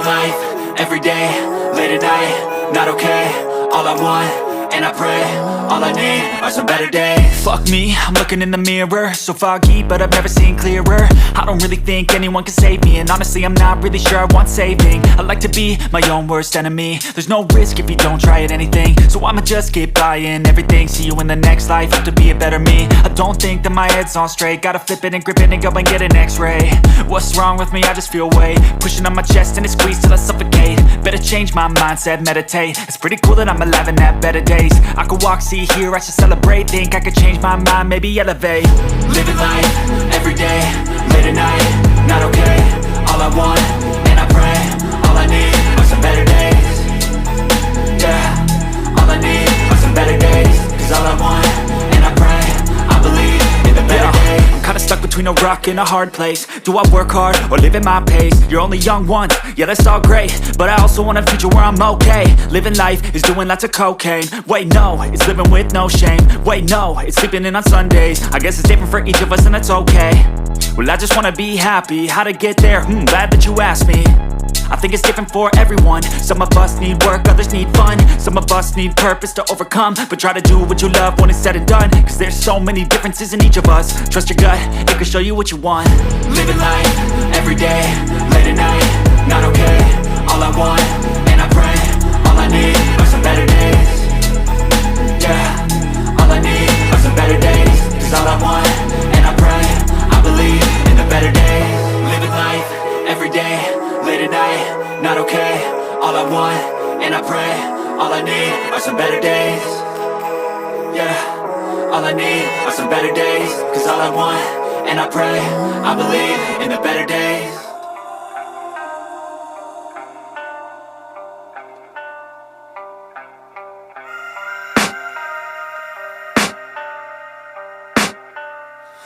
life, every day, late at night, not okay. All I want, and I pray, all I need are some better days. Fuck me, I'm looking in the mirror, so foggy, but I've never seen clearer. I don't really think anyone can save me, and honestly I'm not really sure I want saving. I like to be my own worst enemy. There's no risk if you don't try at anything, so I'ma just keep buying everything. See you in the next life, have to be a better me. I don't think that my head's on straight, gotta flip it and grip it and go and get an x-ray. What's wrong with me? I just feel weight pushing on my chest and it squeezes till I suffocate. Better change my mindset, meditate. It's pretty cool that I'm alive and have better days. I could walk, see, hear, I should celebrate. Think I could change my mind, maybe elevate. Living life, every day, late at night, not okay. All I want, and I pray, all I need are some better days. Yeah, all I need are some better days. Cause all I want, and I pray, I believe in the better days. I'm kinda stuck between a rock and a hard place. Do I work hard or live at my pace? You're only young once, yeah that's all great, but I also want a future where I'm okay. Living life is doing lots of cocaine. Wait no, it's living with no shame. Wait no, it's sleeping in on Sundays. I guess it's different for each of us and that's okay. Well I just wanna be happy, how to get there? Glad that you asked me. I think it's different for everyone. Some of us need work, others need fun. Some of us need purpose to overcome. But try to do what you love when it's said and done, cause there's so many differences in each of us. Trust your gut, it can show you what you want. Living life, every day, late at night, not okay. All I want, and I pray, all I need are some better days. Yeah, all I need are some better days. Cause all I want, and I pray, I believe in the better days. Living life, every day, late at night, not okay. All I want, and I pray, all I need are some better days. Yeah, all I need are some better days. Cause all I want, and I pray, I believe in the better days.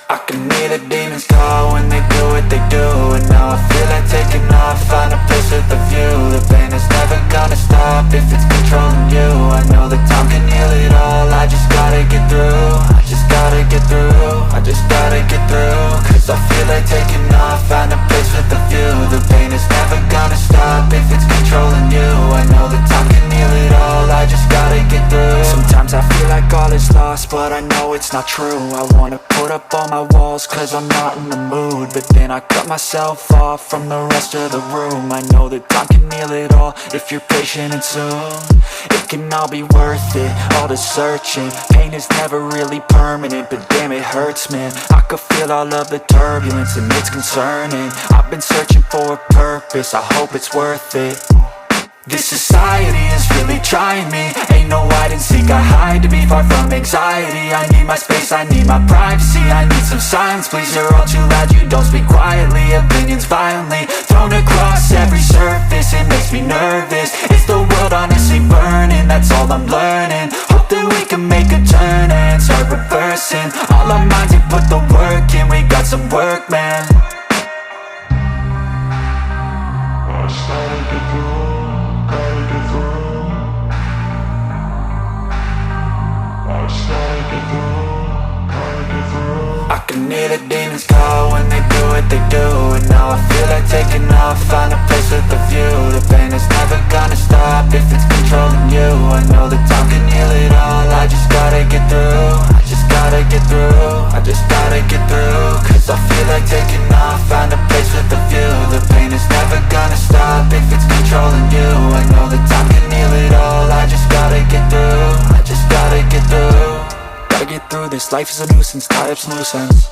I can hear the demons call when they do what they do. And now I feel like taking off, find a place with a view. The pain is never gonna stop if it's controlling you. I know that time can heal it all, I just gotta get through. I just gotta get through, I just gotta get through. Cause I feel like taking off, find a place with a view. The pain is never gonna stop if it's controlling you. I know that time can heal it all, I just gotta get through. Sometimes I feel like all is lost, but I know it's not true. I wanna put up all my walls cause I'm not in the mood, but then I cut myself off from the rest of the room. I know that time can heal it all if you're patient and soon. It can all be worth it, all the searching. Pain is never really permanent, but damn it hurts man. I could feel all of the turbulence and it's concerning. I've been searching for a purpose, I hope it's worth it. This society is really trying me. Ain't no hide and seek, I hide to be far from anxiety. I need my space, I need my privacy. I need some silence, please, you're all too loud. You don't speak quietly, opinions violently thrown across every surface. It makes me nervous, it's the world honestly burning. That's all I'm learning, hope that we can make a turn and start reversing. All our minds and put the work in, we got some work, man. I started to grow. I can hear the demons call when they do what they do. And now I feel like taking off, find a place with a view. The pain is never gonna stop if it's controlling you. I know that time can heal it all, I just gotta get through. I just gotta get through, I just gotta get through. Cause I feel like taking off, find a place with a view. The pain is never gonna stop if it's controlling you. I know that time can heal it all, I just gotta get through. I just gotta get through. Gotta get through this, life is a nuisance, tie up some loose ends.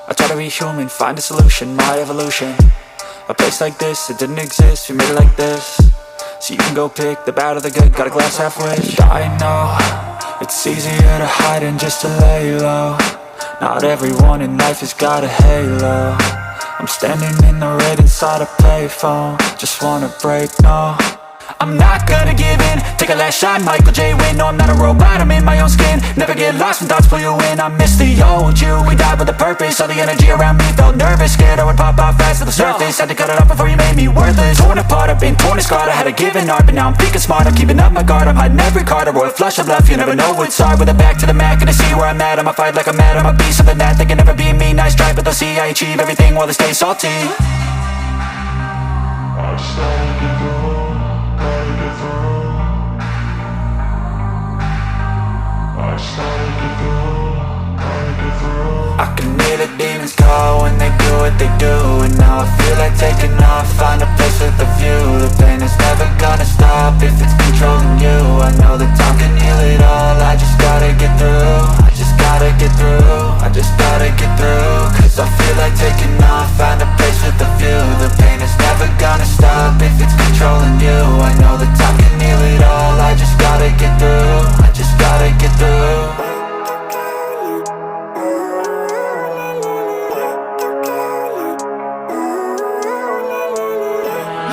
I try to be human, find a solution, my evolution. A place like this, it didn't exist, we made it like this. So you can go pick the bad or the good, got a glass halfway. I know, it's easier to hide than just to lay low. Not everyone in life has got a halo. I'm standing in the red inside a payphone. Just wanna break, no, I'm not gonna give in. Take a last shot, Michael J. Win. No, I'm not a robot, I'm in my own skin. Never get lost when thoughts pull you in. I miss the old you, we died with a purpose. All the energy around me felt nervous, scared I would pop off fast to the surface. Had to cut it off before you made me worthless. Torn apart, I've been torn and scarred. I had a given art, but now I'm thinking smart. I'm keeping up my guard, I'm hiding every card. A royal flush of love, you never know what's hard. With a back to the mat, gonna see where I'm at. I'ma fight like I'm mad, I'ma be something that they can never be me. Nice try, but they'll see I achieve everything while they stay salty. I started to go. I can hear the demons call when they do what they do. And now I feel like taking off, find a place with a view. The pain is never gonna stop if it's controlling you. I know that time can heal it all, I just gotta get through. I just gotta get through, I just gotta get through. Cause I feel like taking off, find a place with a view. The pain is never gonna stop if it's controlling you. I know that time can heal it all, I just gotta get through. I just gotta get through.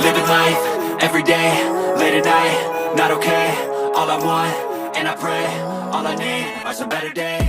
Living life, everyday, late at night, not okay. All I want, and I pray, all I need are some better days.